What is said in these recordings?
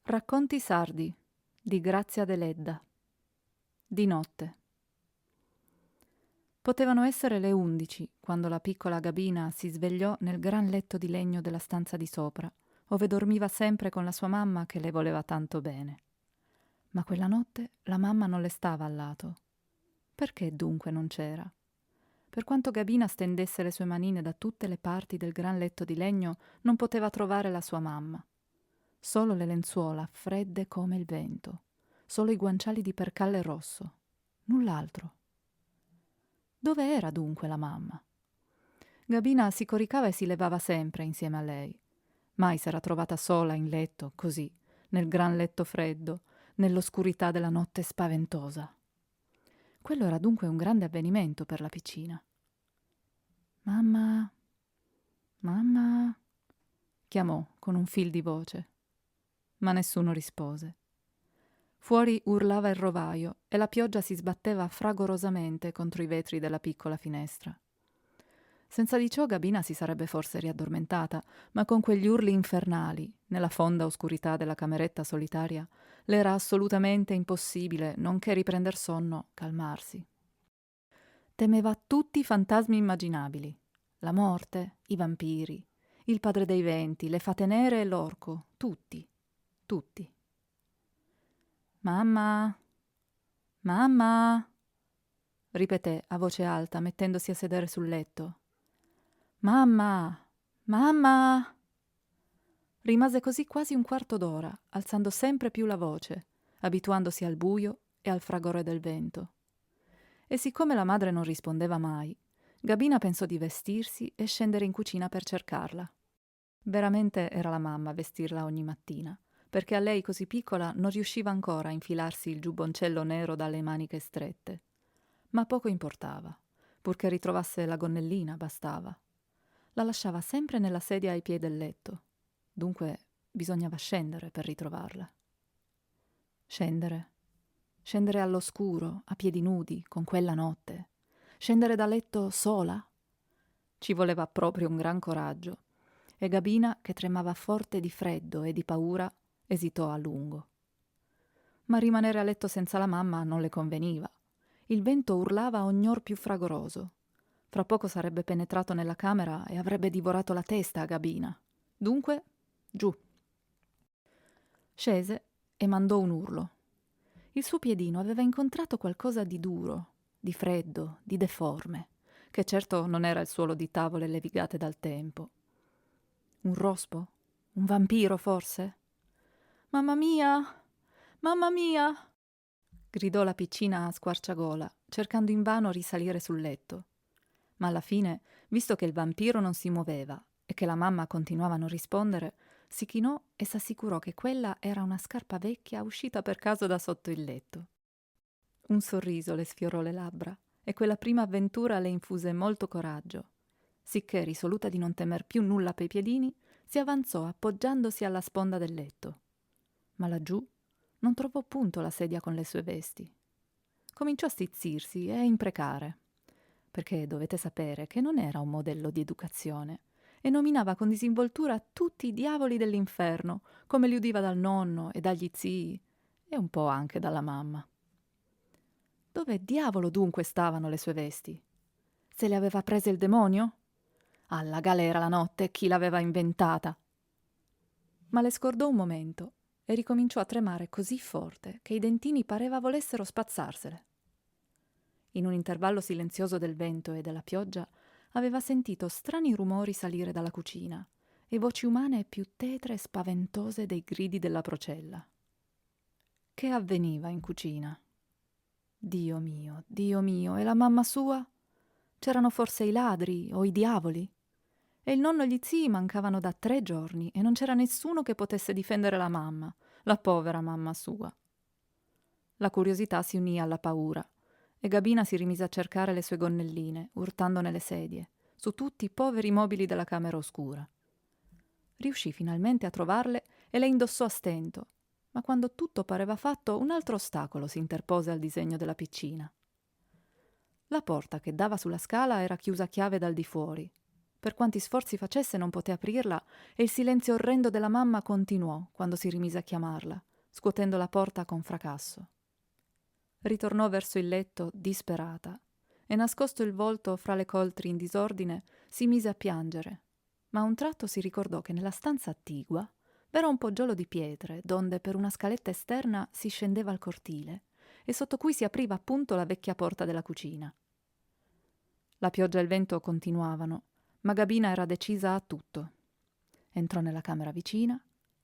Racconti sardi di Grazia Deledda. Di notte. Potevano essere le 11 quando la piccola Gabina si svegliò nel gran letto di legno della stanza di sopra, ove dormiva sempre con la sua mamma che le voleva tanto bene. Ma quella notte la mamma non le stava al lato. Perché dunque non c'era? Per quanto Gabina stendesse le sue manine da tutte le parti del gran letto di legno, non poteva trovare la sua mamma. Solo le lenzuola, fredde come il vento. Solo i guanciali di percalle rosso. Null'altro. Dove era dunque la mamma? Gabina si coricava e si levava sempre insieme a lei. Mai s'era trovata sola in letto, così, nel gran letto freddo, nell'oscurità della notte spaventosa. Quello era dunque un grande avvenimento per la piccina. Mamma, mamma, chiamò con un fil di voce. Ma nessuno rispose. Fuori urlava il rovaio e la pioggia si sbatteva fragorosamente contro i vetri della piccola finestra. Senza di ciò Gabina si sarebbe forse riaddormentata, ma con quegli urli infernali, nella fonda oscurità della cameretta solitaria, le era assolutamente impossibile, nonché riprender sonno, calmarsi. Temeva tutti i fantasmi immaginabili. La morte, i vampiri, il padre dei venti, le fate nere e l'orco, tutti, tutti. Mamma, mamma, ripeté a voce alta, mettendosi a sedere sul letto. Mamma, mamma. Rimase così quasi un quarto d'ora, alzando sempre più la voce, abituandosi al buio e al fragore del vento. E siccome la madre non rispondeva mai, Gabina pensò di vestirsi e scendere in cucina per cercarla. Veramente era la mamma a vestirla ogni mattina, perché a lei così piccola non riusciva ancora a infilarsi il giubboncello nero dalle maniche strette. Ma poco importava, purché ritrovasse la gonnellina bastava. La lasciava sempre nella sedia ai piedi del letto. Dunque bisognava scendere per ritrovarla. Scendere. Scendere all'oscuro, a piedi nudi, con quella notte. Scendere da letto sola. Ci voleva proprio un gran coraggio. E Gabina, che tremava forte di freddo e di paura, esitò a lungo. Ma rimanere a letto senza la mamma non le conveniva. Il vento urlava ognor più fragoroso. Fra poco sarebbe penetrato nella camera e avrebbe divorato la testa a Gabina. Dunque, giù. Scese e mandò un urlo. Il suo piedino aveva incontrato qualcosa di duro, di freddo, di deforme, che certo non era il suolo di tavole levigate dal tempo. Un rospo? Un vampiro, forse? Mamma mia! Mamma mia! Gridò la piccina a squarciagola, cercando invano risalire sul letto. Ma alla fine, visto che il vampiro non si muoveva e che la mamma continuava a non rispondere, si chinò e s'assicurò che quella era una scarpa vecchia uscita per caso da sotto il letto. Un sorriso le sfiorò le labbra e quella prima avventura le infuse molto coraggio, sicché, risoluta di non temer più nulla pei piedini, si avanzò appoggiandosi alla sponda del letto. Ma laggiù non trovò punto la sedia con le sue vesti. Cominciò a stizzirsi e a imprecare, perché dovete sapere che non era un modello di educazione e nominava con disinvoltura tutti i diavoli dell'inferno, come li udiva dal nonno e dagli zii e un po' anche dalla mamma. Dove diavolo dunque stavano le sue vesti? Se le aveva prese il demonio? Alla galera la notte, chi l'aveva inventata? Ma le scordò un momento e ricominciò a tremare così forte che i dentini pareva volessero spazzarsele. In un intervallo silenzioso del vento e della pioggia aveva sentito strani rumori salire dalla cucina e voci umane più tetre e spaventose dei gridi della procella. Che avveniva in cucina? Dio mio, e la mamma sua? C'erano forse i ladri o i diavoli? E il nonno e gli zii mancavano da 3 giorni e non c'era nessuno che potesse difendere la mamma, la povera mamma sua. La curiosità si unì alla paura e Gabina si rimise a cercare le sue gonnelline, urtando nelle sedie, su tutti i poveri mobili della camera oscura. Riuscì finalmente a trovarle e le indossò a stento, ma quando tutto pareva fatto un altro ostacolo si interpose al disegno della piccina. La porta che dava sulla scala era chiusa a chiave dal di fuori, Per quanti sforzi facesse non poté aprirla e il silenzio orrendo della mamma continuò quando si rimise a chiamarla, scuotendo la porta con fracasso. Ritornò verso il letto disperata e, nascosto il volto fra le coltri in disordine, si mise a piangere, ma a un tratto si ricordò che nella stanza attigua v'era un poggiolo di pietre donde per una scaletta esterna si scendeva al cortile e sotto cui si apriva appunto la vecchia porta della cucina. La pioggia e il vento continuavano, ma Gabina era decisa a tutto. Entrò nella camera vicina,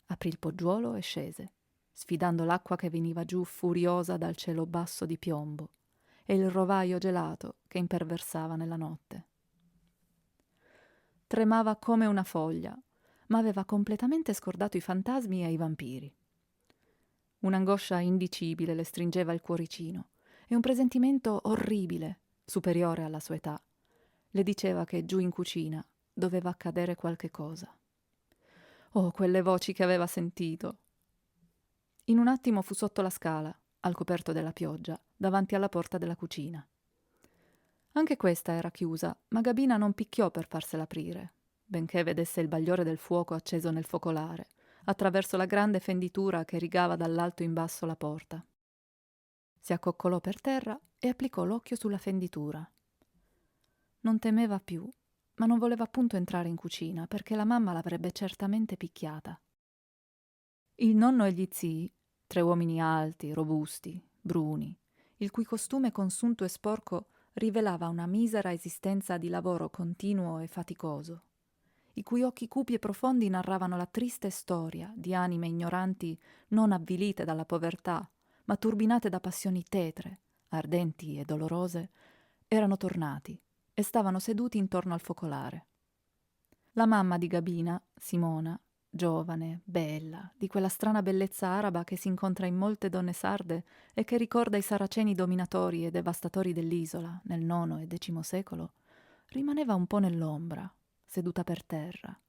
aprì il poggiolo e scese, sfidando l'acqua che veniva giù furiosa dal cielo basso di piombo e il rovaio gelato che imperversava nella notte. Tremava come una foglia, ma aveva completamente scordato i fantasmi e i vampiri. Un'angoscia indicibile le stringeva il cuoricino e un presentimento orribile, superiore alla sua età, le diceva che giù in cucina doveva accadere qualche cosa. Oh, quelle voci che aveva sentito! In un attimo fu sotto la scala, al coperto della pioggia, davanti alla porta della cucina. Anche questa era chiusa, ma Gabina non picchiò per farsela aprire, benché vedesse il bagliore del fuoco acceso nel focolare, attraverso la grande fenditura che rigava dall'alto in basso la porta. Si accoccolò per terra e applicò l'occhio sulla fenditura. Non temeva più, ma non voleva appunto entrare in cucina perché la mamma l'avrebbe certamente picchiata. Il nonno e gli zii, tre uomini alti, robusti, bruni, il cui costume consunto e sporco rivelava una misera esistenza di lavoro continuo e faticoso, i cui occhi cupi e profondi narravano la triste storia di anime ignoranti non avvilite dalla povertà, ma turbinate da passioni tetre, ardenti e dolorose, erano tornati e stavano seduti intorno al focolare. La mamma di Gabina, Simona, giovane, bella, di quella strana bellezza araba che si incontra in molte donne sarde e che ricorda i saraceni dominatori e devastatori dell'isola nel IX e X secolo, rimaneva un po' nell'ombra, seduta per terra,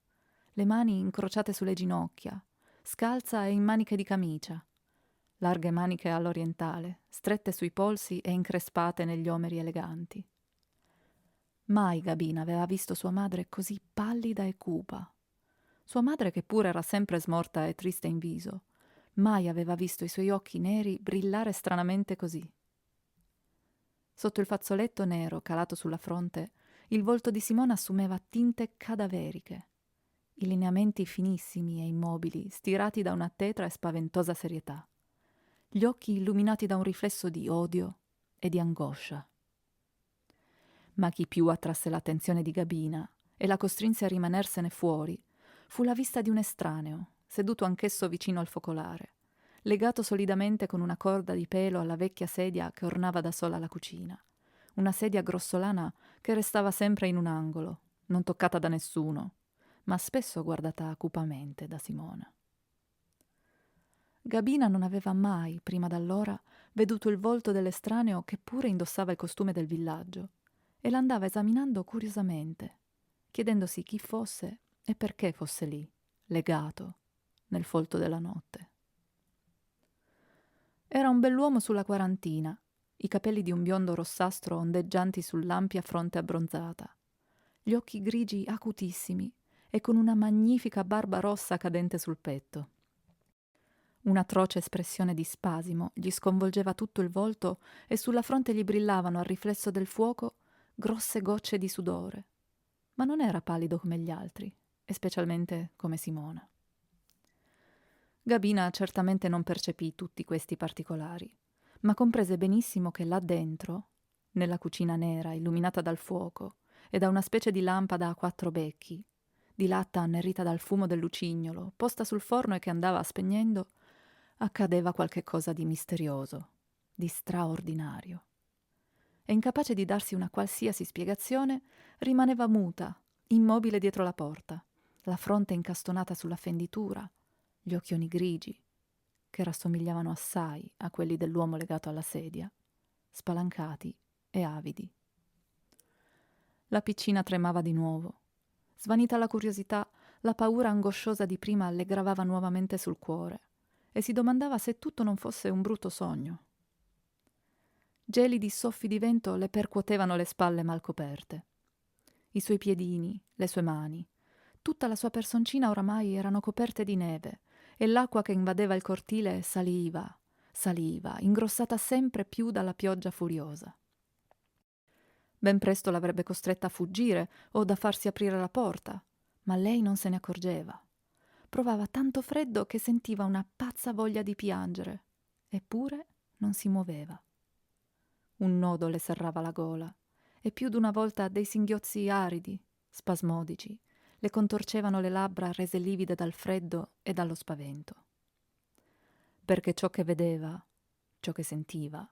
le mani incrociate sulle ginocchia, scalza e in maniche di camicia, larghe maniche all'orientale, strette sui polsi e increspate negli omeri eleganti. Mai Gabina aveva visto sua madre così pallida e cupa. Sua madre, che pure era sempre smorta e triste in viso, mai aveva visto i suoi occhi neri brillare stranamente così. Sotto il fazzoletto nero calato sulla fronte, il volto di Simona assumeva tinte cadaveriche, i lineamenti finissimi e immobili, stirati da una tetra e spaventosa serietà, gli occhi illuminati da un riflesso di odio e di angoscia. Ma chi più attrasse l'attenzione di Gabina e la costrinse a rimanersene fuori fu la vista di un estraneo, seduto anch'esso vicino al focolare, legato solidamente con una corda di pelo alla vecchia sedia che ornava da sola la cucina, una sedia grossolana che restava sempre in un angolo, non toccata da nessuno, ma spesso guardata cupamente da Simona. Gabina non aveva mai, prima d'allora, veduto il volto dell'estraneo che pure indossava il costume del villaggio, e l'andava esaminando curiosamente, chiedendosi chi fosse e perché fosse lì, legato, nel folto della notte. Era un bell'uomo sulla quarantina, i capelli di un biondo rossastro ondeggianti sull'ampia fronte abbronzata, gli occhi grigi acutissimi e con una magnifica barba rossa cadente sul petto. Un'atroce espressione di spasimo gli sconvolgeva tutto il volto e sulla fronte gli brillavano al riflesso del fuoco grosse gocce di sudore. Ma non era pallido come gli altri, e specialmente come Simona. Gabina certamente non percepì tutti questi particolari, ma comprese benissimo che là dentro, nella cucina nera illuminata dal fuoco e da una specie di lampada a quattro becchi, di latta annerita dal fumo del lucignolo, posta sul forno e che andava spegnendo, accadeva qualche cosa di misterioso, di straordinario. E incapace di darsi una qualsiasi spiegazione, rimaneva muta, immobile dietro la porta, la fronte incastonata sulla fenditura, gli occhioni grigi, che rassomigliavano assai a quelli dell'uomo legato alla sedia, spalancati e avidi. La piccina tremava di nuovo. Svanita la curiosità, la paura angosciosa di prima le gravava nuovamente sul cuore e si domandava se tutto non fosse un brutto sogno. Gelidi soffi di vento le percuotevano le spalle mal coperte. i suoi piedini, le sue mani. Tutta la sua personcina oramai erano coperte di neve e l'acqua che invadeva il cortile saliva, saliva, ingrossata sempre più dalla pioggia furiosa. Ben presto l'avrebbe costretta a fuggire o da farsi aprire la porta, ma lei non se ne accorgeva. Provava tanto freddo che sentiva una pazza voglia di piangere, eppure non si muoveva. Un nodo le serrava la gola e più d'una volta dei singhiozzi aridi, spasmodici, le contorcevano le labbra rese livide dal freddo e dallo spavento. Perché ciò che vedeva, ciò che sentiva,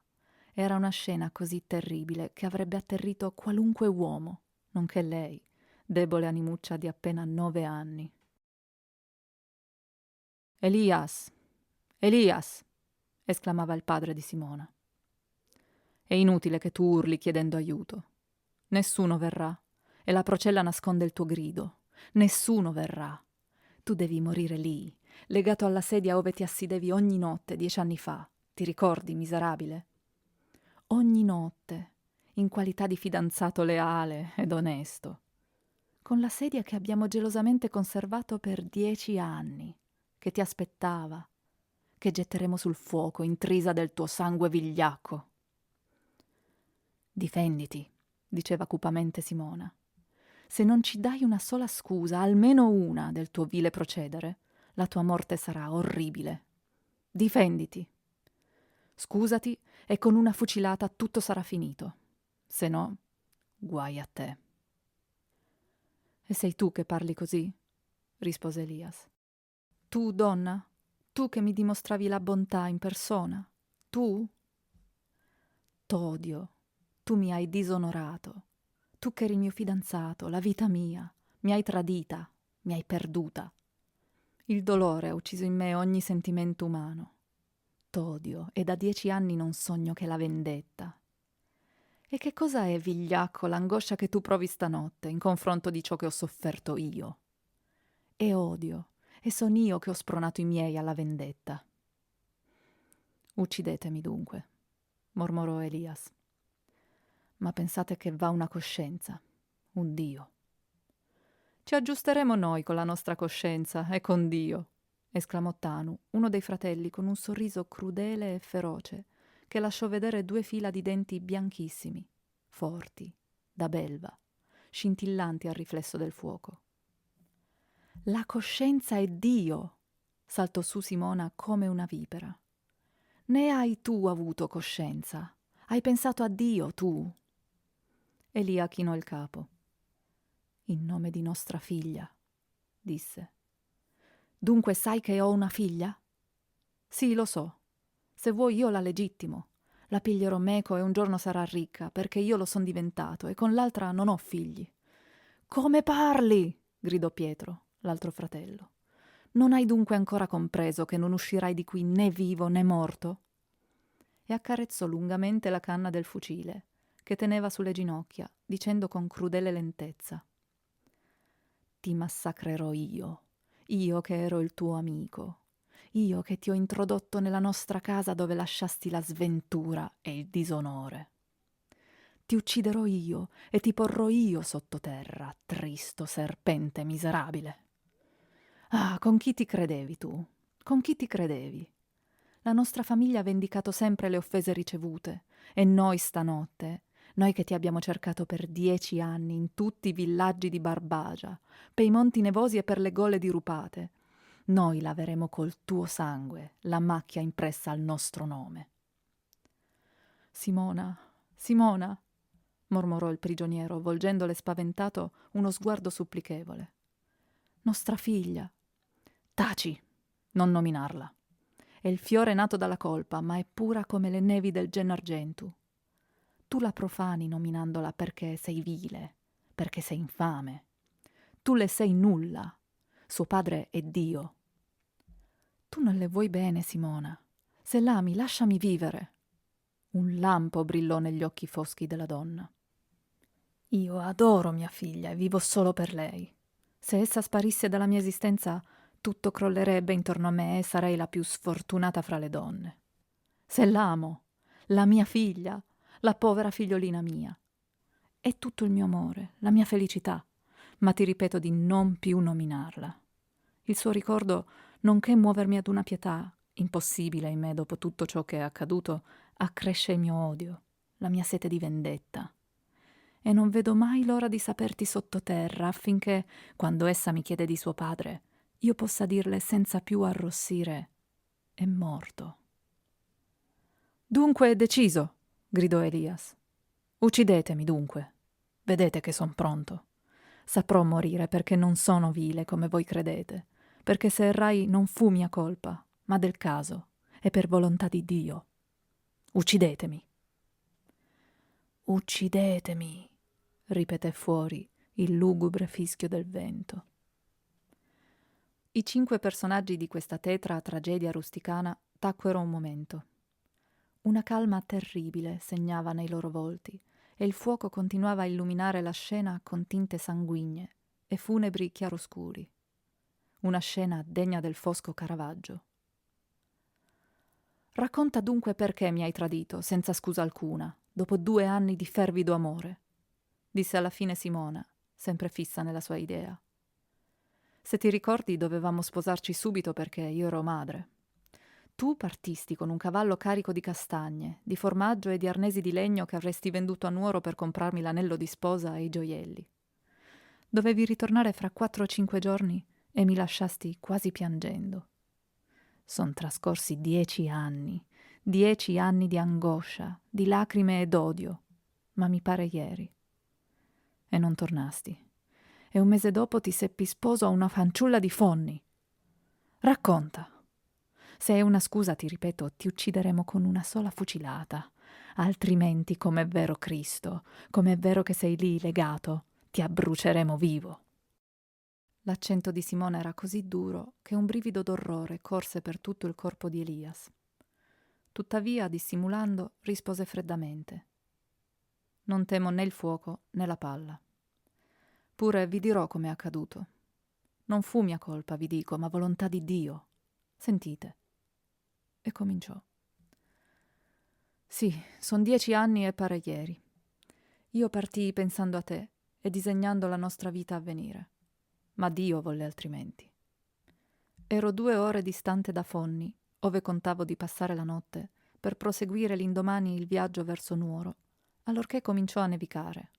era una scena così terribile che avrebbe atterrito qualunque uomo, nonché lei, debole animuccia di appena 9 anni. «Elias! Elias!» esclamava il padre di Simona. «È inutile che tu urli chiedendo aiuto. Nessuno verrà, e la procella nasconde il tuo grido. Nessuno verrà. Tu devi morire lì, legato alla sedia ove ti assidevi ogni notte 10 anni fa. Ti ricordi, miserabile? Ogni notte, in qualità di fidanzato leale ed onesto, con la sedia che abbiamo gelosamente conservato per 10 anni, che ti aspettava, che getteremo sul fuoco intrisa del tuo sangue vigliacco. Difenditi, diceva cupamente Simona. Se non ci dai una sola scusa, almeno una, del tuo vile procedere, la tua morte sarà orribile. Difenditi. Scusati e con una fucilata tutto sarà finito. Se no, guai a te. E sei tu che parli così? Rispose Elias. Tu, donna? Tu che mi dimostravi la bontà in persona? Tu? T'odio. Tu mi hai disonorato. Tu che eri il mio fidanzato, la vita mia. Mi hai tradita, mi hai perduta. Il dolore ha ucciso in me ogni sentimento umano. T'odio e da 10 anni non sogno che la vendetta. E che cosa è, vigliacco, l'angoscia che tu provi stanotte in confronto di ciò che ho sofferto io? E odio, e son io che ho spronato i miei alla vendetta. Uccidetemi dunque, mormorò Elias. Ma pensate che va una coscienza, un Dio. Ci aggiusteremo noi con la nostra coscienza e con Dio, esclamò Tanu, uno dei fratelli, con un sorriso crudele e feroce, che lasciò vedere 2 fila di denti bianchissimi, forti, da belva, scintillanti al riflesso del fuoco. La coscienza è Dio, saltò su Simona come una vipera. Ne hai tu avuto coscienza? Hai pensato a Dio, tu? Elia chinò il capo. In nome di nostra figlia, disse. Dunque sai che ho una figlia? Sì, lo so. Se vuoi io la legittimo. La piglierò meco e un giorno sarà ricca, perché io lo son diventato e con l'altra non ho figli. Come parli? Gridò Pietro, l'altro fratello. Non hai dunque ancora compreso che non uscirai di qui né vivo né morto? E accarezzò lungamente la canna del fucile, che teneva sulle ginocchia, dicendo con crudele lentezza: Ti massacrerò io che ero il tuo amico, io che ti ho introdotto nella nostra casa dove lasciasti la sventura e il disonore. Ti ucciderò io e ti porrò io sottoterra, tristo serpente miserabile. Ah, con chi ti credevi tu? Con chi ti credevi? La nostra famiglia ha vendicato sempre le offese ricevute e noi stanotte, noi che ti abbiamo cercato per 10 anni in tutti i villaggi di Barbagia, per i monti nevosi e per le gole dirupate, noi laveremo col tuo sangue la macchia impressa al nostro nome. Simona, Simona, mormorò il prigioniero, volgendole spaventato uno sguardo supplichevole. Nostra figlia. Taci, non nominarla. È il fiore nato dalla colpa, ma è pura come le nevi del Gennargentu. Tu la profani nominandola perché sei vile, perché sei infame. Tu le sei nulla. Suo padre è Dio. Tu non le vuoi bene, Simona. Se l'ami, lasciami vivere. Un lampo brillò negli occhi foschi della donna. Io adoro mia figlia e vivo solo per lei. Se essa sparisse dalla mia esistenza, tutto crollerebbe intorno a me e sarei la più sfortunata fra le donne. Se l'amo, la mia figlia, la povera figliolina mia. È tutto il mio amore, la mia felicità, ma ti ripeto di non più nominarla. Il suo ricordo, nonché muovermi ad una pietà impossibile in me dopo tutto ciò che è accaduto, accresce il mio odio, la mia sete di vendetta. E non vedo mai l'ora di saperti sottoterra affinché, quando essa mi chiede di suo padre, io possa dirle senza più arrossire: è morto. Dunque è deciso, gridò Elias. Uccidetemi dunque. Vedete che son pronto. Saprò morire perché non sono vile come voi credete, perché se errai non fu mia colpa, ma del caso, e per volontà di Dio. Uccidetemi. Uccidetemi, ripeté fuori il lugubre fischio del vento. I 5 personaggi di questa tetra tragedia rusticana tacquero un momento. Una calma terribile segnava nei loro volti e il fuoco continuava a illuminare la scena con tinte sanguigne e funebri chiaroscuri. Una scena degna del fosco Caravaggio. Racconta dunque perché mi hai tradito, senza scusa alcuna, dopo 2 anni di fervido amore, disse alla fine Simona, sempre fissa nella sua idea. Se ti ricordi dovevamo sposarci subito perché io ero madre. Tu partisti con un cavallo carico di castagne, di formaggio e di arnesi di legno che avresti venduto a Nuoro per comprarmi l'anello di sposa e i gioielli. Dovevi ritornare fra 4 o 5 giorni e mi lasciasti quasi piangendo. Son trascorsi 10 anni, 10 anni di angoscia, di lacrime e d'odio, ma mi pare ieri. E non tornasti. E un mese dopo ti seppi sposo a una fanciulla di Fonni. Racconta. Se è una scusa, ti ripeto, ti uccideremo con una sola fucilata. Altrimenti, come è vero Cristo, come è vero che sei lì legato, ti abbruceremo vivo. L'accento di Simona era così duro che un brivido d'orrore corse per tutto il corpo di Elias. Tuttavia, dissimulando, rispose freddamente: non temo né il fuoco né la palla. Pure vi dirò com'è accaduto. Non fu mia colpa, vi dico, ma volontà di Dio. Sentite. E cominciò. Sì, son 10 anni e pare ieri. Io partii pensando a te e disegnando la nostra vita a venire. Ma Dio volle altrimenti. Ero 2 ore distante da Fonni, ove contavo di passare la notte, per proseguire l'indomani il viaggio verso Nuoro, allorché cominciò a nevicare.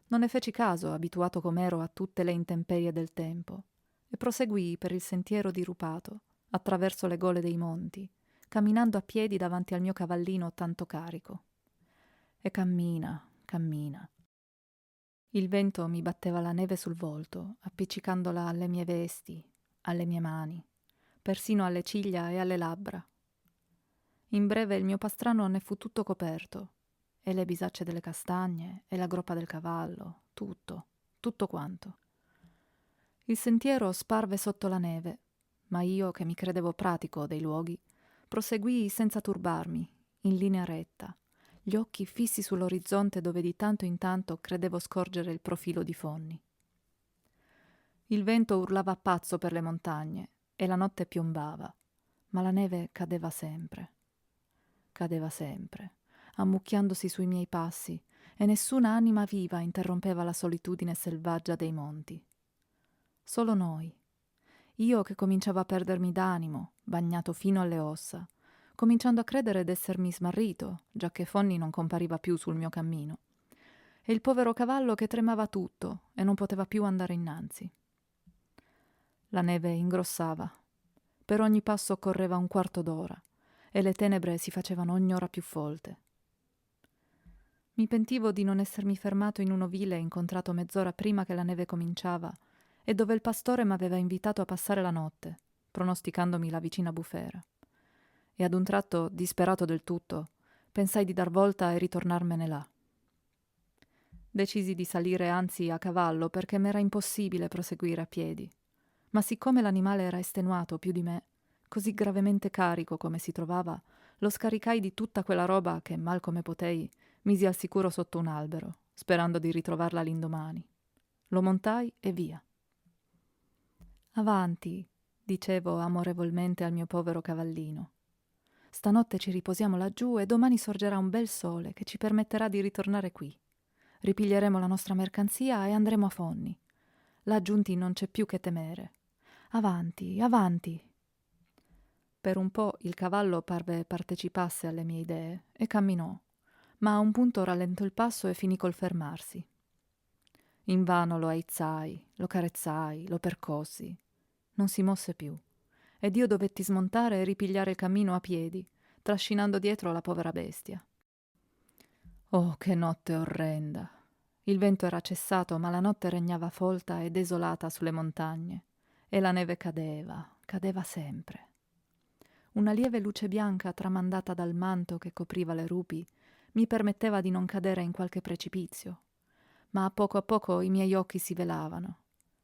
Non ne feci caso, abituato com'ero a tutte le intemperie del tempo, e proseguii per il sentiero dirupato, attraverso le gole dei monti, camminando a piedi davanti al mio cavallino tanto carico. E cammina, cammina. Il vento mi batteva la neve sul volto, appiccicandola alle mie vesti, alle mie mani, persino alle ciglia e alle labbra. In breve il mio pastrano ne fu tutto coperto, e le bisacce delle castagne, e la groppa del cavallo, tutto, tutto quanto. Il sentiero sparve sotto la neve, ma io, che mi credevo pratico dei luoghi, proseguii senza turbarmi, in linea retta, gli occhi fissi sull'orizzonte dove di tanto in tanto credevo scorgere il profilo di Fonni. Il vento urlava a pazzo per le montagne e la notte piombava, ma la neve cadeva sempre, ammucchiandosi sui miei passi, e nessuna anima viva interrompeva la solitudine selvaggia dei monti. Solo noi. Io che cominciavo a perdermi d'animo, bagnato fino alle ossa, cominciando a credere d'essermi smarrito, giacché Fonni non compariva più sul mio cammino, e il povero cavallo che tremava tutto e non poteva più andare innanzi. La neve ingrossava. Per ogni passo correva un quarto d'ora, e le tenebre si facevano ogni ora più folte. Mi pentivo di non essermi fermato in un ovile incontrato mezz'ora prima che la neve cominciava, e dove il pastore m'aveva invitato a passare la notte, pronosticandomi la vicina bufera. E ad un tratto, disperato del tutto, pensai di dar volta e ritornarmene là. Decisi di salire anzi a cavallo perché m'era impossibile proseguire a piedi, ma siccome l'animale era estenuato più di me, così gravemente carico come si trovava, lo scaricai di tutta quella roba che, mal come potei, misi al sicuro sotto un albero, sperando di ritrovarla l'indomani. Lo montai e via. Avanti, dicevo amorevolmente al mio povero cavallino. Stanotte ci riposiamo laggiù e domani sorgerà un bel sole che ci permetterà di ritornare qui. Ripiglieremo la nostra mercanzia e andremo a Fonni. Là giunti non c'è più che temere. Avanti, avanti!» Per un po' il cavallo parve partecipasse alle mie idee e camminò, ma a un punto rallentò il passo e finì col fermarsi. Invano lo aizzai, lo carezzai, lo percossi. Non si mosse più, ed io dovetti smontare e ripigliare il cammino a piedi, trascinando dietro la povera bestia. Oh, che notte orrenda! Il vento era cessato, ma la notte regnava folta e desolata sulle montagne, e la neve cadeva, cadeva sempre. Una lieve luce bianca tramandata dal manto che copriva le rupi mi permetteva di non cadere in qualche precipizio, ma a poco i miei occhi si velavano.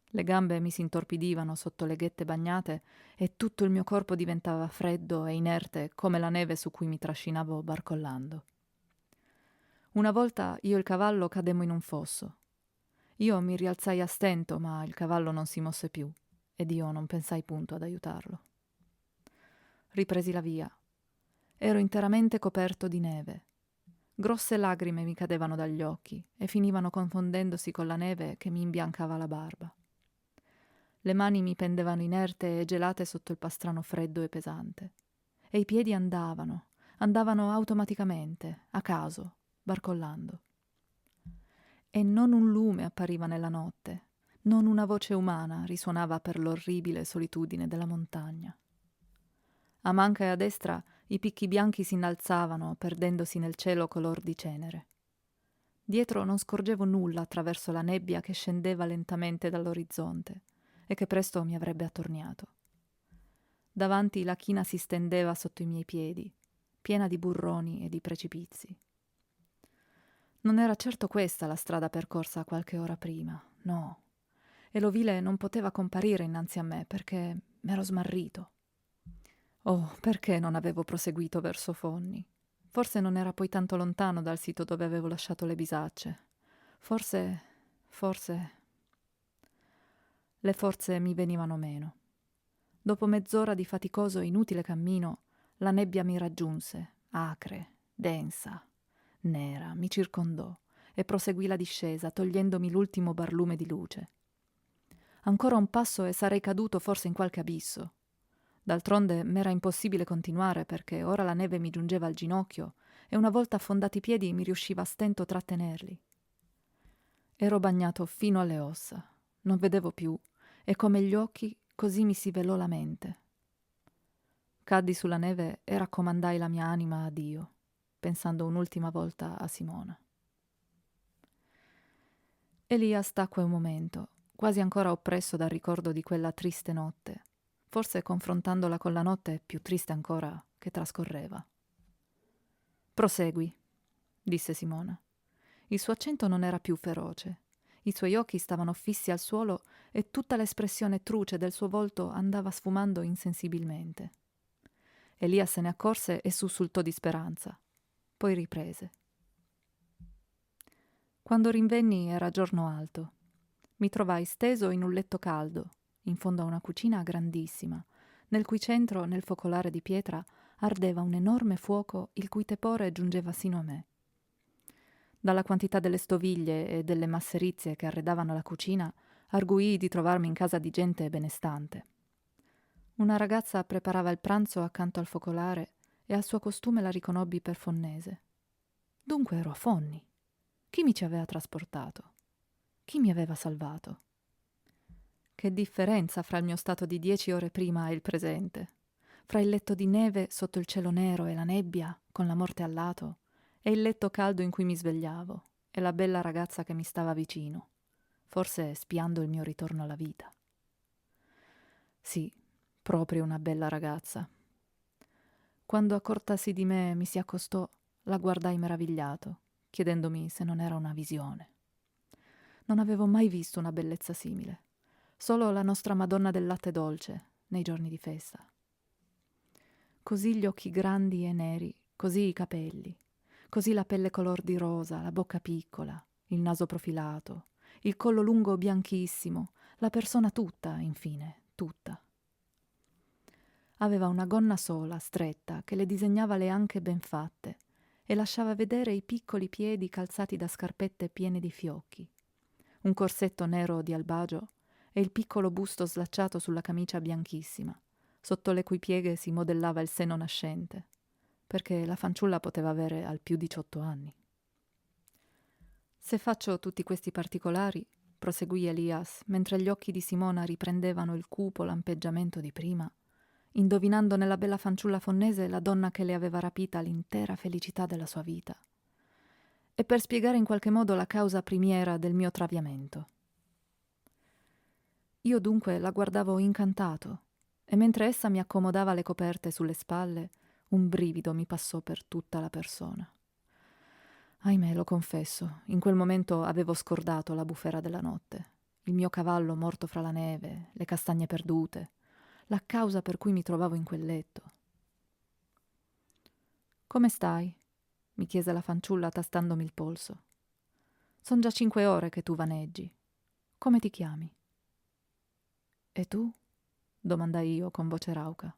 Le gambe mi si intorpidivano sotto le ghette bagnate e tutto il mio corpo diventava freddo e inerte come la neve su cui mi trascinavo barcollando. Una volta io e il cavallo cademmo in un fosso. Io mi rialzai a stento, ma il cavallo non si mosse più ed io non pensai punto ad aiutarlo. Ripresi la via. Ero interamente coperto di neve. Grosse lagrime mi cadevano dagli occhi e finivano confondendosi con la neve che mi imbiancava la barba. Le mani mi pendevano inerte e gelate sotto il pastrano freddo e pesante. E i piedi andavano automaticamente, a caso, barcollando. E non un lume appariva nella notte, non una voce umana risuonava per l'orribile solitudine della montagna. A manca e a destra i picchi bianchi si innalzavano, perdendosi nel cielo color di cenere. Dietro non scorgevo nulla attraverso la nebbia che scendeva lentamente dall'orizzonte e che presto mi avrebbe attorniato. Davanti la china si stendeva sotto i miei piedi, piena di burroni e di precipizi. Non era certo questa la strada percorsa qualche ora prima, no. E l'ovile non poteva comparire innanzi a me perché m'ero smarrito. Oh, perché non avevo proseguito verso Fonni? Forse non era poi tanto lontano dal sito dove avevo lasciato le bisacce. Forse... Le forze mi venivano meno. Dopo mezz'ora di faticoso e inutile cammino, la nebbia mi raggiunse, acre, densa, nera, mi circondò e proseguì la discesa, togliendomi l'ultimo barlume di luce. Ancora un passo e sarei caduto forse in qualche abisso. D'altronde m'era impossibile continuare perché ora la neve mi giungeva al ginocchio e una volta affondati i piedi mi riusciva a stento trattenerli. Ero bagnato fino alle ossa, non vedevo più e come gli occhi così mi si velò la mente. Caddi sulla neve e raccomandai la mia anima a Dio, pensando un'ultima volta a Simona. Elias tacque un momento, quasi ancora oppresso dal ricordo di quella triste notte, forse confrontandola con la notte più triste ancora che trascorreva. «Prosegui», disse Simona. Il suo accento non era più feroce. I suoi occhi stavano fissi al suolo e tutta l'espressione truce del suo volto andava sfumando insensibilmente. Elia se ne accorse e sussultò di speranza. Poi riprese. Quando rinvenni era giorno alto. Mi trovai steso in un letto caldo, in fondo a una cucina grandissima, nel cui centro, nel focolare di pietra, ardeva un enorme fuoco il cui tepore giungeva sino a me. Dalla quantità delle stoviglie e delle masserizie che arredavano la cucina, arguii di trovarmi in casa di gente benestante. Una ragazza preparava il pranzo accanto al focolare e al suo costume la riconobbi per fonnese. Dunque ero a Fonni. Chi mi ci aveva trasportato? Chi mi aveva salvato? Che differenza fra il mio stato di 10 ore prima e il presente, fra il letto di neve sotto il cielo nero e la nebbia, con la morte al lato, e il letto caldo in cui mi svegliavo, e la bella ragazza che mi stava vicino, forse spiando il mio ritorno alla vita. Sì, proprio una bella ragazza. Quando accortasi di me mi si accostò, la guardai meravigliato, chiedendomi se non era una visione. Non avevo mai visto una bellezza simile, solo la nostra Madonna del latte dolce nei giorni di festa. Così gli occhi grandi e neri, così i capelli, così la pelle color di rosa, la bocca piccola, il naso profilato, il collo lungo bianchissimo, la persona tutta, infine, tutta. Aveva una gonna sola, stretta, che le disegnava le anche ben fatte, e lasciava vedere i piccoli piedi calzati da scarpette piene di fiocchi, un corsetto nero di albagio e il piccolo busto slacciato sulla camicia bianchissima, sotto le cui pieghe si modellava il seno nascente, perché la fanciulla poteva avere al più 18 anni. Se faccio tutti questi particolari, proseguì Elias, mentre gli occhi di Simona riprendevano il cupo lampeggiamento di prima, indovinando nella bella fanciulla fonnese la donna che le aveva rapita l'intera felicità della sua vita, e per spiegare in qualche modo la causa primiera del mio traviamento. Io dunque la guardavo incantato, e mentre essa mi accomodava le coperte sulle spalle, un brivido mi passò per tutta la persona. Ahimè, lo confesso, in quel momento avevo scordato la bufera della notte, il mio cavallo morto fra la neve, le castagne perdute, la causa per cui mi trovavo in quel letto. «Come stai?» mi chiese la fanciulla tastandomi il polso. «Son già 5 ore che tu vaneggi. Come ti chiami?» «E tu?» domandai io con voce rauca.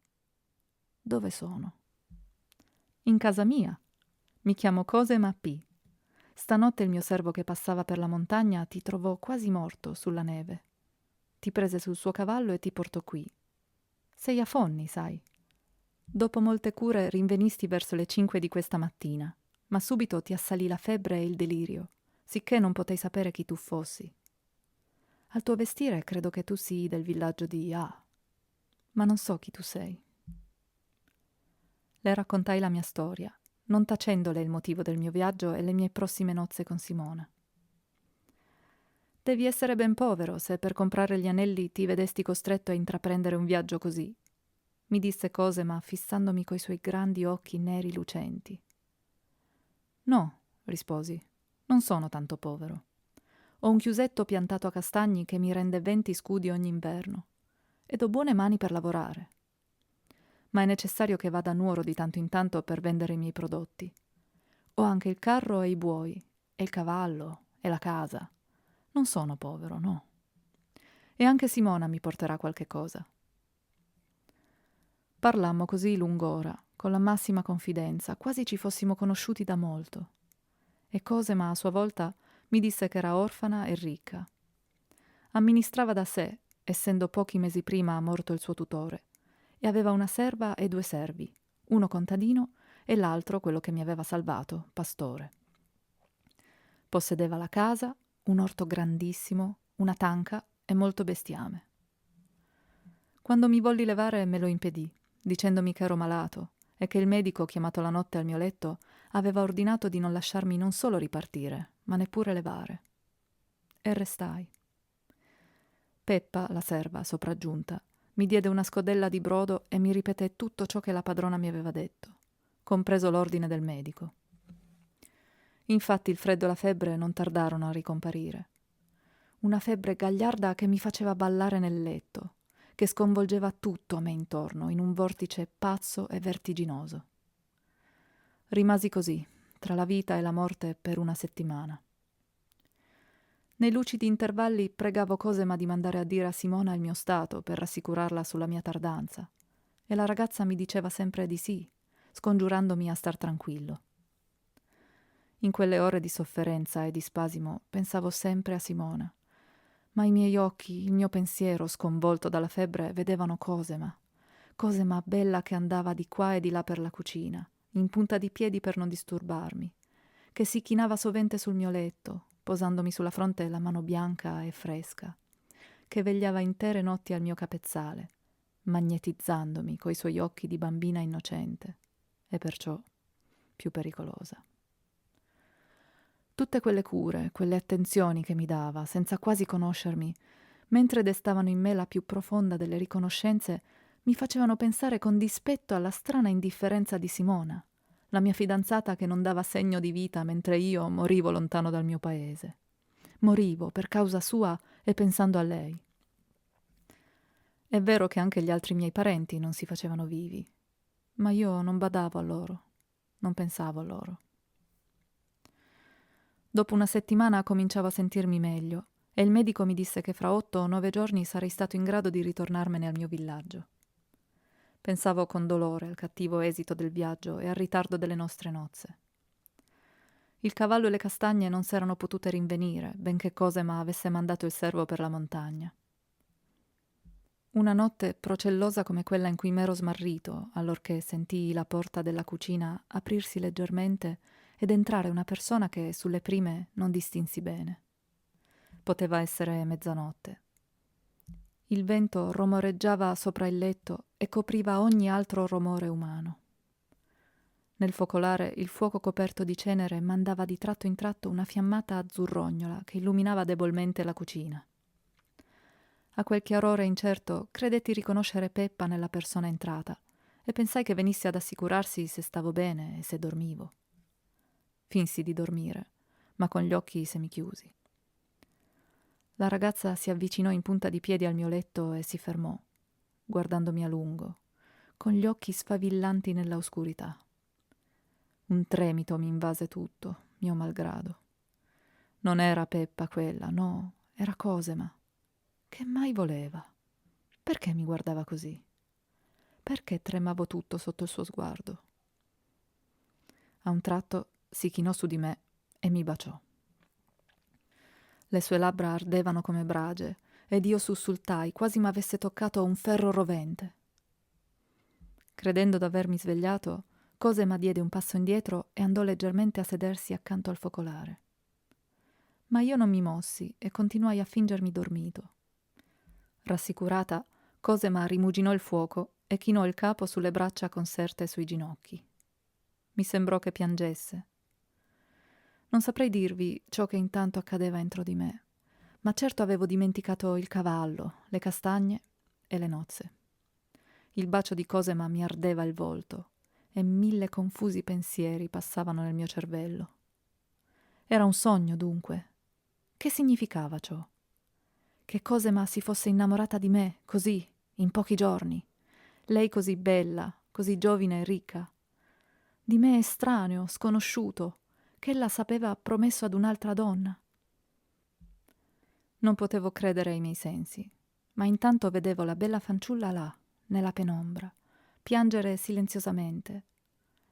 «Dove sono?» «In casa mia. Mi chiamo Cosima P. Stanotte il mio servo che passava per la montagna ti trovò quasi morto sulla neve. Ti prese sul suo cavallo e ti portò qui. Sei a Fonni, sai. Dopo molte cure rinvenisti verso le 5 di questa mattina, ma subito ti assalì la febbre e il delirio, sicché non potei sapere chi tu fossi. Al tuo vestire credo che tu sii del villaggio di A, ma non so chi tu sei». Le raccontai la mia storia, non tacendole il motivo del mio viaggio e le mie prossime nozze con Simona. «Devi essere ben povero se per comprare gli anelli ti vedesti costretto a intraprendere un viaggio così», mi disse Cosima fissandomi coi suoi grandi occhi neri lucenti. «No», risposi, «non sono tanto povero. Ho un chiusetto piantato a castagni che mi rende 20 scudi ogni inverno ed ho buone mani per lavorare. Ma è necessario che vada a Nuoro di tanto in tanto per vendere i miei prodotti. Ho anche il carro e i buoi, e il cavallo, e la casa. Non sono povero, no. E anche Simona mi porterà qualche cosa». Parlammo così lung'ora, con la massima confidenza, quasi ci fossimo conosciuti da molto. E Cosima a sua volta mi disse che era orfana e ricca. Amministrava da sé, essendo pochi mesi prima morto il suo tutore, e aveva una serva e 2 servi, uno contadino e l'altro, quello che mi aveva salvato, pastore. Possedeva la casa, un orto grandissimo, una tanca e molto bestiame. Quando mi volli levare me lo impedì, dicendomi che ero malato e che il medico, chiamato la notte al mio letto, aveva ordinato di non lasciarmi non solo ripartire, ma neppure levare. E restai. Peppa, la serva, sopraggiunta, mi diede una scodella di brodo e mi ripeté tutto ciò che la padrona mi aveva detto, compreso l'ordine del medico. Infatti il freddo e la febbre non tardarono a ricomparire. Una febbre gagliarda che mi faceva ballare nel letto, che sconvolgeva tutto a me intorno in un vortice pazzo e vertiginoso. Rimasi così, tra la vita e la morte, per una settimana. Nei lucidi intervalli pregavo Cosima di mandare a dire a Simona il mio stato per rassicurarla sulla mia tardanza, e la ragazza mi diceva sempre di sì, scongiurandomi a star tranquillo. In quelle ore di sofferenza e di spasimo pensavo sempre a Simona, ma i miei occhi, il mio pensiero sconvolto dalla febbre vedevano Cosima bella che andava di qua e di là per la cucina, in punta di piedi per non disturbarmi, che si chinava sovente sul mio letto, posandomi sulla fronte la mano bianca e fresca, che vegliava intere notti al mio capezzale, magnetizzandomi coi suoi occhi di bambina innocente, e perciò più pericolosa. Tutte quelle cure, quelle attenzioni che mi dava, senza quasi conoscermi, mentre destavano in me la più profonda delle riconoscenze, mi facevano pensare con dispetto alla strana indifferenza di Simona, la mia fidanzata che non dava segno di vita mentre io morivo lontano dal mio paese. Morivo per causa sua e pensando a lei. È vero che anche gli altri miei parenti non si facevano vivi, ma io non badavo a loro, non pensavo a loro. Dopo una settimana cominciavo a sentirmi meglio e il medico mi disse che fra 8 o 9 giorni sarei stato in grado di ritornarmene al mio villaggio. Pensavo con dolore al cattivo esito del viaggio e al ritardo delle nostre nozze. Il cavallo e le castagne non s'erano potute rinvenire, benché Cosima avesse mandato il servo per la montagna. Una notte procellosa come quella in cui m'ero smarrito, allorché sentii la porta della cucina aprirsi leggermente ed entrare una persona che sulle prime non distinsi bene. Poteva essere mezzanotte. Il vento romoreggiava sopra il letto e copriva ogni altro rumore umano. Nel focolare il fuoco coperto di cenere mandava di tratto in tratto una fiammata azzurrognola che illuminava debolmente la cucina. A quel chiarore incerto credetti riconoscere Peppa nella persona entrata e pensai che venisse ad assicurarsi se stavo bene e se dormivo. Finsi di dormire, ma con gli occhi semichiusi. La ragazza si avvicinò in punta di piedi al mio letto e si fermò, guardandomi a lungo, con gli occhi sfavillanti nella oscurità. Un tremito mi invase tutto, mio malgrado. Non era Peppa quella, no, era Cosima. Che mai voleva? Perché mi guardava così? Perché tremavo tutto sotto il suo sguardo? A un tratto si chinò su di me e mi baciò. Le sue labbra ardevano come brage ed io sussultai quasi m'avesse toccato un ferro rovente. Credendo d'avermi svegliato, Cosima diede un passo indietro e andò leggermente a sedersi accanto al focolare. Ma io non mi mossi e continuai a fingermi dormito. Rassicurata, Cosima rimuginò il fuoco e chinò il capo sulle braccia conserte sui ginocchi. Mi sembrò che piangesse. Non saprei dirvi ciò che intanto accadeva entro di me, ma certo avevo dimenticato il cavallo, le castagne e le nozze. Il bacio di Cosima mi ardeva il volto e 1000 confusi pensieri passavano nel mio cervello. Era un sogno, dunque. Che significava ciò? Che Cosima si fosse innamorata di me, così, in pochi giorni. Lei così bella, così giovine e ricca. Di me estraneo, sconosciuto, che ella sapeva promesso ad un'altra donna. Non potevo credere ai miei sensi, ma intanto vedevo la bella fanciulla là, nella penombra, piangere silenziosamente,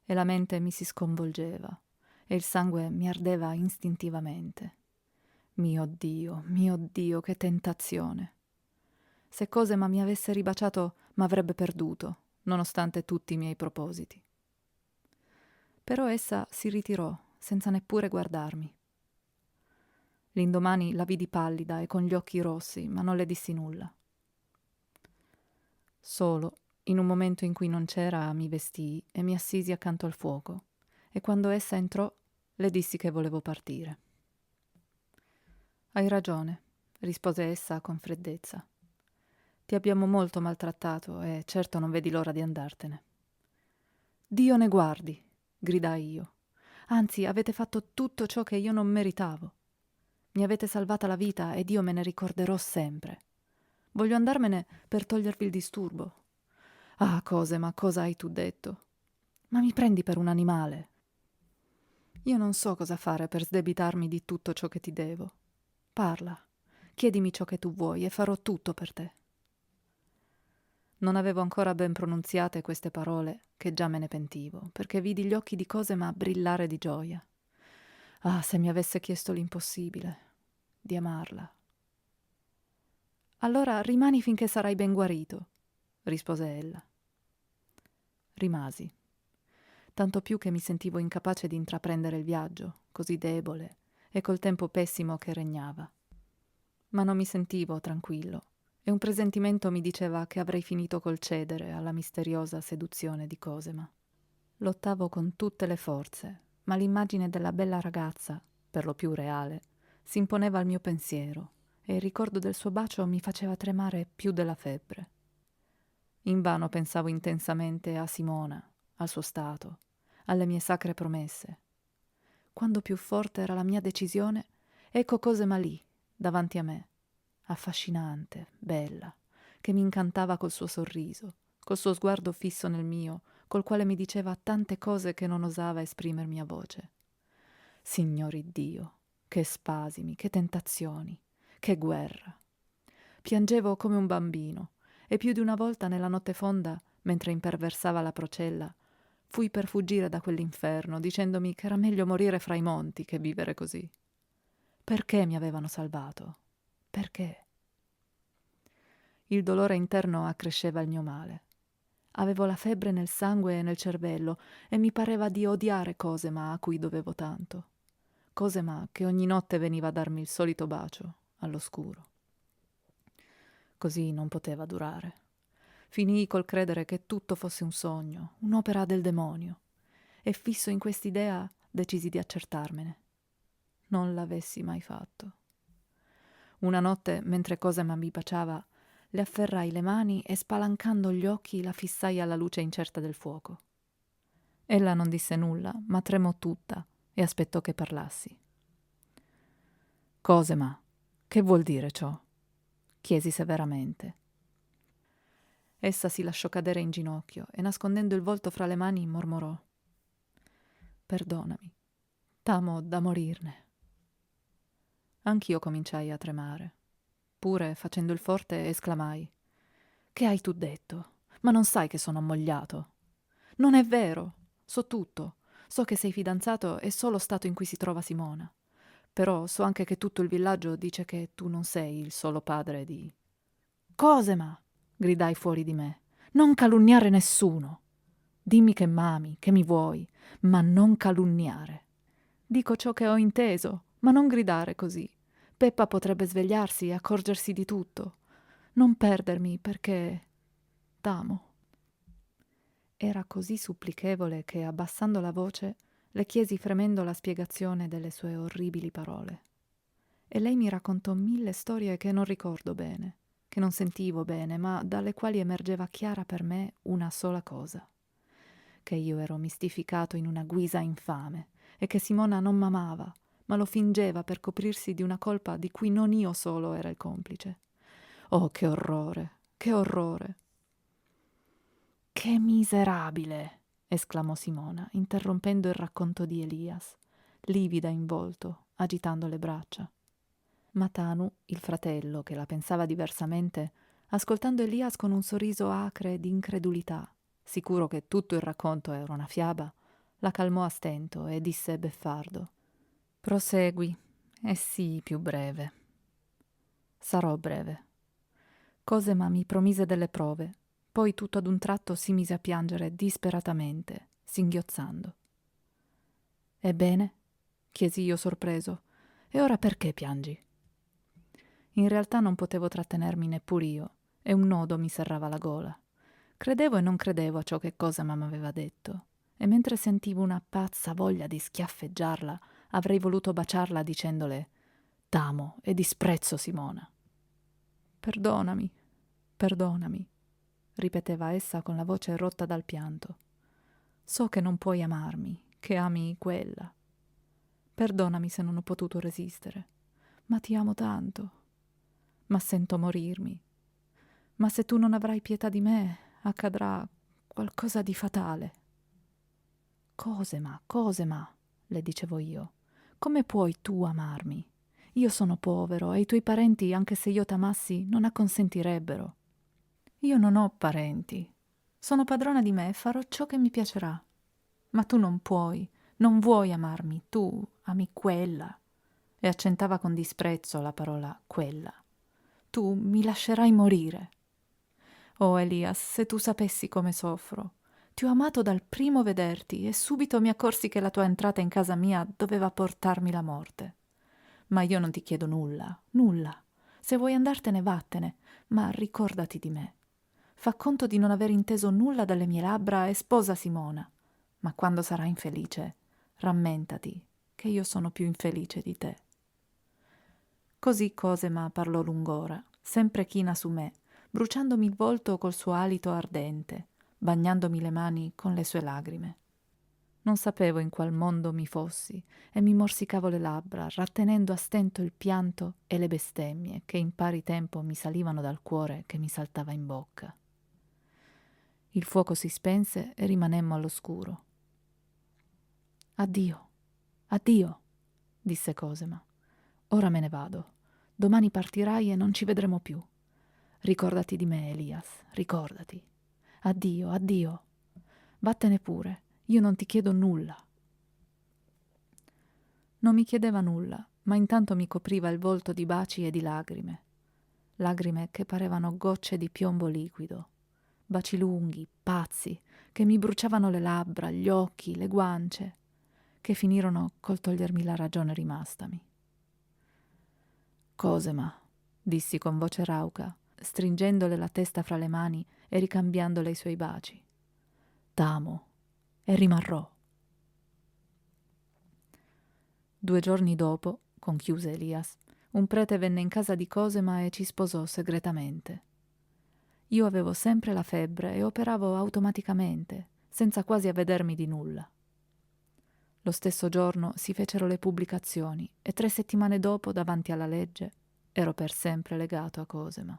e la mente mi si sconvolgeva, e il sangue mi ardeva istintivamente. Mio Dio, che tentazione! Se Cosima mi avesse ribaciato, m'avrebbe perduto, nonostante tutti i miei propositi. Però essa si ritirò, senza neppure guardarmi. L'indomani la vidi pallida e con gli occhi rossi, ma non le dissi nulla. Solo, in un momento in cui non c'era, mi vestii e mi assisi accanto al fuoco, e quando essa entrò, le dissi che volevo partire. Hai ragione, rispose essa con freddezza. Ti abbiamo molto maltrattato e certo non vedi l'ora di andartene. Dio ne guardi, gridai io. Anzi, avete fatto tutto ciò che io non meritavo. Mi avete salvata la vita ed io me ne ricorderò sempre. Voglio andarmene per togliervi il disturbo. Ah, Cosima, cosa hai tu detto? Ma mi prendi per un animale. Io non so cosa fare per sdebitarmi di tutto ciò che ti devo. Parla, chiedimi ciò che tu vuoi e farò tutto per te. Non avevo ancora ben pronunziate queste parole, che già me ne pentivo, perché vidi gli occhi di Cosima brillare di gioia. Ah, se mi avesse chiesto l'impossibile, di amarla. Allora rimani finché sarai ben guarito, rispose ella. Rimasi, tanto più che mi sentivo incapace di intraprendere il viaggio, così debole, e col tempo pessimo che regnava. Ma non mi sentivo tranquillo, e un presentimento mi diceva che avrei finito col cedere alla misteriosa seduzione di Cosima. Lottavo con tutte le forze, ma l'immagine della bella ragazza, per lo più reale, si imponeva al mio pensiero, e il ricordo del suo bacio mi faceva tremare più della febbre. Invano pensavo intensamente a Simona, al suo stato, alle mie sacre promesse. Quando più forte era la mia decisione, ecco Cosima lì, davanti a me, affascinante, bella, che mi incantava col suo sorriso, col suo sguardo fisso nel mio, col quale mi diceva tante cose che non osava esprimermi a voce. Signori Dio, che spasimi, che tentazioni, che guerra! Piangevo come un bambino, e più di una volta nella notte fonda, mentre imperversava la procella, Fui per fuggire da quell'inferno, dicendomi che era meglio morire fra i monti che vivere così. Perché mi avevano salvato? Perché? Il dolore interno accresceva il mio male. Avevo la febbre nel sangue e nel cervello e mi pareva di odiare Cosima a cui dovevo tanto. Cosima che ogni notte veniva a darmi il solito bacio, all'oscuro. Così non poteva durare. Finii col credere che tutto fosse un sogno, un'opera del demonio, e fisso in quest'idea decisi di accertarmene. Non l'avessi mai fatto. Una notte, mentre Cosima mi baciava, le afferrai le mani e spalancando gli occhi la fissai alla luce incerta del fuoco. Ella non disse nulla, ma tremò tutta e aspettò che parlassi. Cosima, che vuol dire ciò? Chiesi severamente. Essa si lasciò cadere in ginocchio e nascondendo il volto fra le mani mormorò: Perdonami, t'amo da morirne. Anch'io cominciai a tremare. Pure, facendo il forte, esclamai: Che hai tu detto? Ma non sai che sono ammogliato? Non è vero, so tutto. So che sei fidanzato e so lo stato in cui si trova Simona. Però so anche che tutto il villaggio dice che tu non sei il solo padre di... Cosima! Gridai fuori di me. Non calunniare nessuno. Dimmi che m'ami, che mi vuoi, ma non calunniare. Dico ciò che ho inteso, ma non gridare così. Peppa potrebbe svegliarsi e accorgersi di tutto. Non perdermi perché t'amo. Era così supplichevole che, abbassando la voce, le chiesi fremendo la spiegazione delle sue orribili parole. E lei mi raccontò 1000 storie che non ricordo bene, che non sentivo bene, ma dalle quali emergeva chiara per me una sola cosa: che io ero mistificato in una guisa infame e che Simona non m'amava, ma lo fingeva per coprirsi di una colpa di cui non io solo era il complice. Oh, che orrore, che orrore! Che miserabile! Esclamò Simona, interrompendo il racconto di Elias, livida in volto, agitando le braccia. Ma Tanu, il fratello, che la pensava diversamente, ascoltando Elias con un sorriso acre di incredulità, sicuro che tutto il racconto era una fiaba, la calmò a stento e disse beffardo: Prosegui, e sii più breve. Sarò breve. Cosima mi promise delle prove. Poi tutto ad un tratto si mise a piangere disperatamente, singhiozzando. Ebbene? Chiesi io sorpreso. E ora perché piangi? In realtà non potevo trattenermi neppur io, e un nodo mi serrava la gola. Credevo e non credevo a ciò che Cosima m'aveva detto, e mentre sentivo una pazza voglia di schiaffeggiarla, avrei voluto baciarla dicendole: T'amo e disprezzo Simona. Perdonami, perdonami, ripeteva essa con la voce rotta dal pianto. So che non puoi amarmi, che ami quella. Perdonami se non ho potuto resistere, ma ti amo tanto. Ma sento morirmi. Ma se tu non avrai pietà di me, accadrà qualcosa di fatale. Cosima, le dicevo io. Come puoi tu amarmi? Io sono povero e i tuoi parenti, anche se io t'amassi, non acconsentirebbero. Io non ho parenti. Sono padrona di me e farò ciò che mi piacerà. Ma tu non puoi, non vuoi amarmi, tu ami quella. E accentava con disprezzo la parola quella. Tu mi lascerai morire. Oh Elias, se tu sapessi come soffro. Ti ho amato dal primo vederti e subito mi accorsi che la tua entrata in casa mia doveva portarmi la morte. Ma io non ti chiedo nulla, nulla. Se vuoi andartene, vattene, ma ricordati di me. Fa conto di non aver inteso nulla dalle mie labbra e sposa Simona. Ma quando sarai infelice, rammentati che io sono più infelice di te. Così Cosima parlò lung'ora, sempre china su me, bruciandomi il volto col suo alito ardente, bagnandomi le mani con le sue lagrime. Non sapevo in qual mondo mi fossi e mi morsicavo le labbra, rattenendo a stento il pianto e le bestemmie che in pari tempo mi salivano dal cuore che mi saltava in bocca. Il fuoco si spense e rimanemmo all'oscuro. Addio, addio, disse Cosima. Ora me ne vado. Domani partirai e non ci vedremo più. Ricordati di me, Elias, ricordati. Addio, addio. Vattene pure. Io non ti chiedo nulla. Non mi chiedeva nulla, ma intanto mi copriva il volto di baci e di lagrime. Lagrime che parevano gocce di piombo liquido. Baci lunghi, pazzi, che mi bruciavano le labbra, gli occhi, le guance, che finirono col togliermi la ragione rimastami. Cosema, dissi con voce rauca, stringendole la testa fra le mani e ricambiandole i suoi baci. T'amo e rimarrò. 2 giorni dopo, conchiuse Elias, un prete venne in casa di Cosema e ci sposò segretamente. Io avevo sempre la febbre e operavo automaticamente, senza quasi avvedermi di nulla. Lo stesso giorno si fecero le pubblicazioni e 3 settimane dopo, davanti alla legge, ero per sempre legato a Cosema.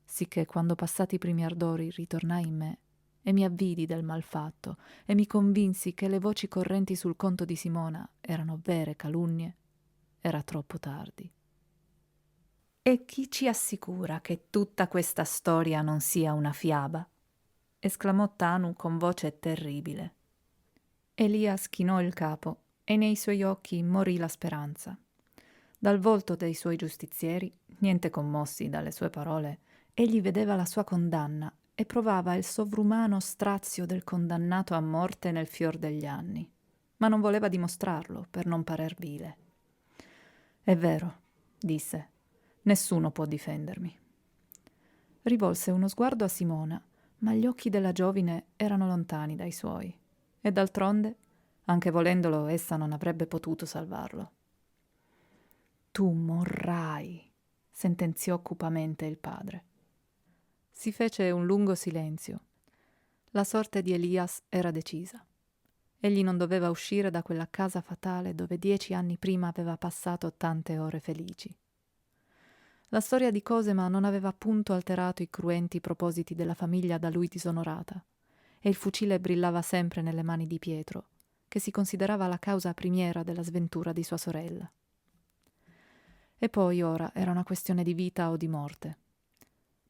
Sicché quando passati i primi ardori ritornai in me e mi avvidi del malfatto e mi convinsi che le voci correnti sul conto di Simona erano vere calunnie, era troppo tardi. «E chi ci assicura che tutta questa storia non sia una fiaba?» esclamò Tanu con voce terribile. Elias chinò il capo e nei suoi occhi morì la speranza. Dal volto dei suoi giustizieri, niente commossi dalle sue parole, egli vedeva la sua condanna e provava il sovrumano strazio del condannato a morte nel fior degli anni, ma non voleva dimostrarlo per non parer vile. «È vero», disse, «nessuno può difendermi». Rivolse uno sguardo a Simona, ma gli occhi della giovine erano lontani dai suoi, e d'altronde, anche volendolo, essa non avrebbe potuto salvarlo. «Tu morrai», sentenziò cupamente il padre. Si fece un lungo silenzio. La sorte di Elias era decisa. Egli non doveva uscire da quella casa fatale dove 10 anni prima aveva passato tante ore felici. La storia di Cosema non aveva punto alterato i cruenti propositi della famiglia da lui disonorata, e il fucile brillava sempre nelle mani di Pietro, che si considerava la causa primiera della sventura di sua sorella. E poi ora era una questione di vita o di morte.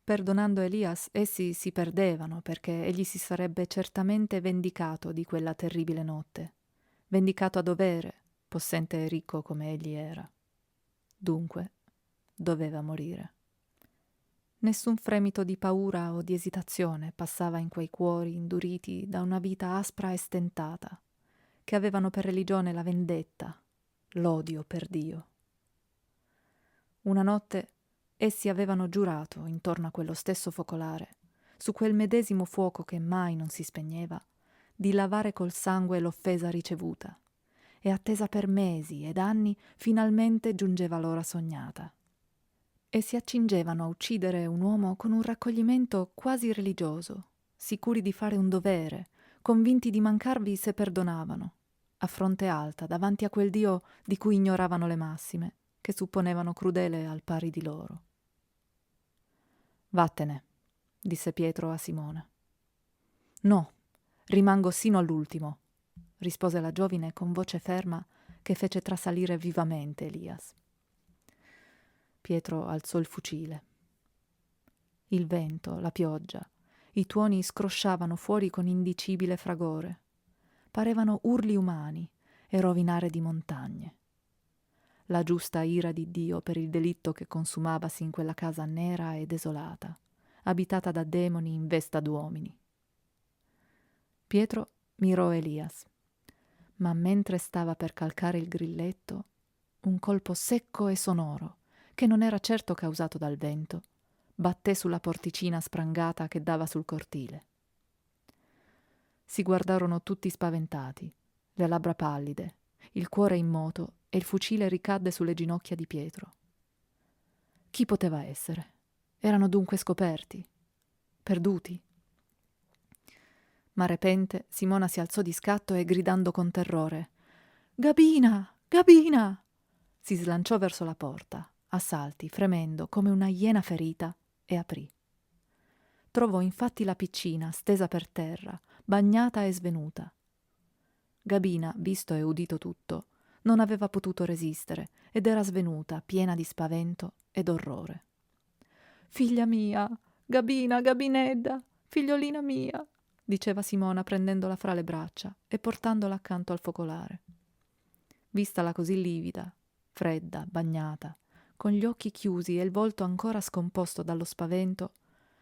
Perdonando Elias, essi si perdevano perché egli si sarebbe certamente vendicato di quella terribile notte, vendicato a dovere, possente e ricco come egli era. Dunque, doveva morire. Nessun fremito di paura o di esitazione passava in quei cuori induriti da una vita aspra e stentata, che avevano per religione la vendetta, l'odio per Dio. Una notte essi avevano giurato, intorno a quello stesso focolare, su quel medesimo fuoco che mai non si spegneva, di lavare col sangue l'offesa ricevuta, e attesa per mesi ed anni finalmente giungeva l'ora sognata. E si accingevano a uccidere un uomo con un raccoglimento quasi religioso, sicuri di fare un dovere, convinti di mancarvi se perdonavano, a fronte alta davanti a quel Dio di cui ignoravano le massime, che supponevano crudele al pari di loro. «Vattene», disse Pietro a Simona. «No, rimango sino all'ultimo», rispose la giovine con voce ferma che fece trasalire vivamente Elias. Pietro alzò il fucile. Il vento, la pioggia, i tuoni scrosciavano fuori con indicibile fragore. Parevano urli umani e rovinare di montagne. La giusta ira di Dio per il delitto che consumavasi in quella casa nera e desolata, abitata da demoni in vesta d'uomini. Pietro mirò Elias, ma mentre stava per calcare il grilletto, un colpo secco e sonoro, che non era certo causato dal vento, batté sulla porticina sprangata che dava sul cortile. Si guardarono tutti spaventati, le labbra pallide, il cuore immoto, e il fucile ricadde sulle ginocchia di Pietro. Chi poteva essere? Erano dunque scoperti? Perduti? Ma repente Simona si alzò di scatto e gridando con terrore: «Gabina! Gabina!» si slanciò verso la porta, a salti, fremendo come una iena ferita, e aprì. Trovò infatti la piccina stesa per terra, bagnata e svenuta. Gabina, visto e udito tutto, non aveva potuto resistere ed era svenuta, piena di spavento ed orrore. «Figlia mia, Gabina, Gabinedda, figliolina mia!» diceva Simona prendendola fra le braccia e portandola accanto al focolare. Vistala così livida, fredda, bagnata, con gli occhi chiusi e il volto ancora scomposto dallo spavento,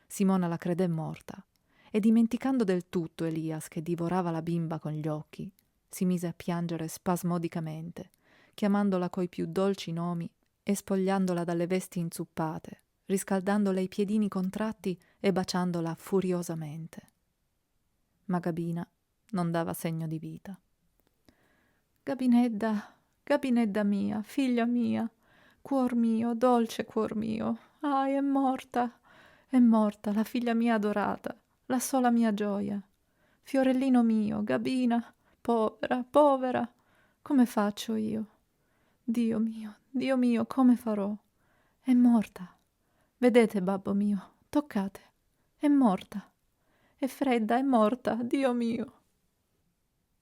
Simona la credé morta e, dimenticando del tutto Elias che divorava la bimba con gli occhi, si mise a piangere spasmodicamente, chiamandola coi più dolci nomi e spogliandola dalle vesti inzuppate, riscaldandole i piedini contratti e baciandola furiosamente. Ma Gabina non dava segno di vita. Gabinedda, Gabinedda mia, figlia mia, cuor mio, dolce cuor mio, è morta, la figlia mia adorata, la sola mia gioia. Fiorellino mio, Gabina, povera, povera, come faccio io? Dio mio, come farò? È morta. Vedete, babbo mio, toccate, è morta. È fredda, è morta, Dio mio.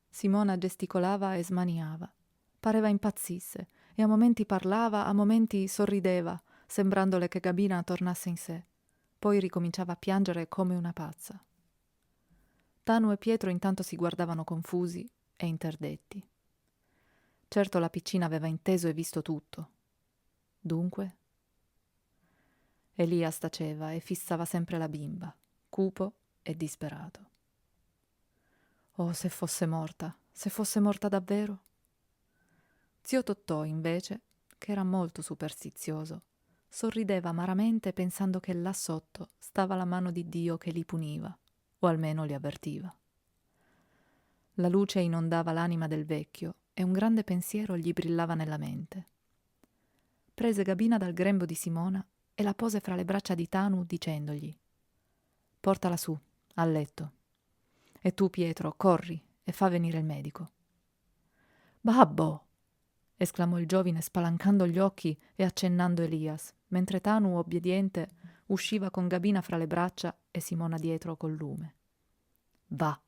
Simona gesticolava e smaniava. Pareva impazzisse e a momenti parlava, a momenti sorrideva, sembrandole che Gabina tornasse in sé. Poi ricominciava a piangere come una pazza. Tanu e Pietro intanto si guardavano confusi e interdetti. Certo la piccina aveva inteso e visto tutto. Dunque? Elias taceva e fissava sempre la bimba, cupo e disperato. Oh, se fosse morta davvero? Zio Tottò, invece, che era molto superstizioso, sorrideva amaramente pensando che là sotto stava la mano di Dio che li puniva, o almeno li avvertiva. La luce inondava l'anima del vecchio e un grande pensiero gli brillava nella mente. Prese Gabina dal grembo di Simona e la pose fra le braccia di Tanu dicendogli: «Portala su, al letto. E tu, Pietro, corri e fa venire il medico». «Babbo!» esclamò il giovine spalancando gli occhi e accennando Elias, mentre Tanu, obbediente, usciva con Gabina fra le braccia e Simona dietro col lume. «Va»,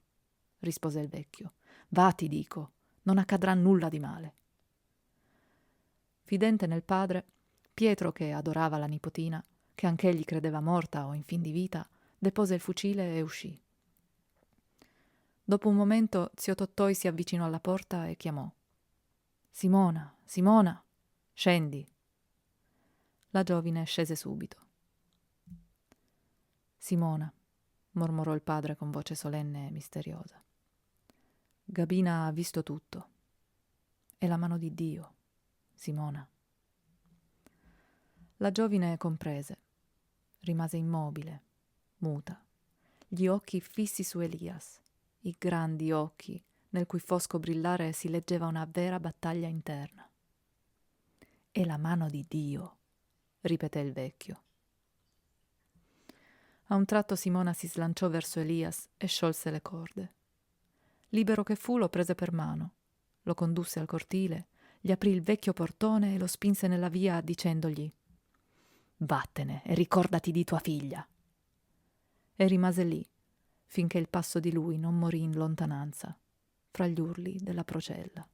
rispose il vecchio, «va, ti dico, non accadrà nulla di male». Fidente nel padre, Pietro, che adorava la nipotina, che anch'egli credeva morta o in fin di vita, depose il fucile e uscì. Dopo un momento zio Tottoi si avvicinò alla porta e chiamò: «Simona, Simona, scendi». La giovine scese subito. «Simona», mormorò il padre con voce solenne e misteriosa, «Gabina ha visto tutto. È la mano di Dio, Simona». La giovine comprese. Rimase immobile, muta, gli occhi fissi su Elias, i grandi occhi nel cui fosco brillare si leggeva una vera battaglia interna. «È la mano di Dio», ripeté il vecchio. A un tratto Simona si slanciò verso Elias e sciolse le corde. Libero che fu, lo prese per mano, lo condusse al cortile, gli aprì il vecchio portone e lo spinse nella via dicendogli: «Vattene e ricordati di tua figlia». E rimase lì, finché il passo di lui non morì in lontananza, fra gli urli della procella.